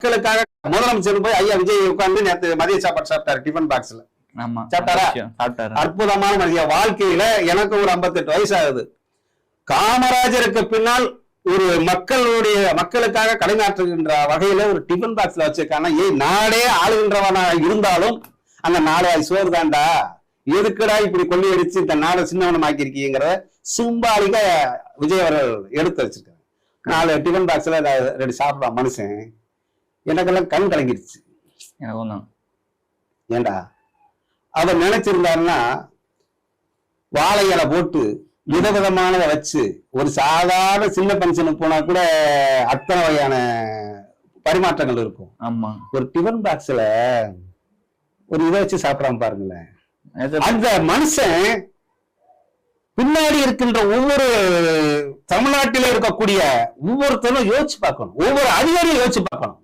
மக்களுக்காக முதலமைச்சர் போய் ஐயா விஜய் உட்கார்ந்து நேற்று மதிய சாப்பாடு சாப்பிட்டாரு டிஃபன் பாக்ஸ்ல. சாப்பிட்டாரா? அற்புதமான மனித. வாழ்க்கையில எனக்கு ஒரு 58 வயசு ஆகுது. காமராஜருக்கு பின்னால் ஒரு மக்களுக்காக கடமையாற்றுகின்ற வகையில ஒரு டிஃபன் பாக்ஸ்ல வச்சிருக்காங்க. நாடே ஆளுகின்றவனா இருந்தாலும் அந்த 4 சோறு தாண்டா, எதுக்குடா இப்படி கொள்ளையடிச்சு இந்த நாடை சின்னவனமாக்கி இருக்கீங்கிற சிம்பாலிக்க விஜய் அவர்கள் எடுத்து வச்சிருக்காங்க. 4 டிஃபன் பாக்ஸ்ல 2 சாப்பிடுறான் மனுஷன். எனக்கெல்லாம் கண் கலங்கிருச்சு. ஏண்டா அவர் நினைச்சிருந்தாருன்னா வாழை இலை போட்டு விதவிதமானதை வச்சு ஒரு சாதாரண சின்ன பங்கனுக்கு போனா கூட அத்தனை வகையான பரிமாற்றங்கள் இருக்கும். ஆமா, ஒரு டிஃபன் பாக்ஸ்ல ஒரு இதை வச்சு சாப்பிடாம பாருங்களேன். அந்த மனுஷன் பின்னாடி இருக்கின்ற ஒவ்வொரு தமிழ்நாட்டில இருக்கக்கூடிய ஒவ்வொருத்தரும் யோசிச்சு பார்க்கணும், ஒவ்வொரு அதிகாரியும் யோசிச்சு பார்க்கணும்.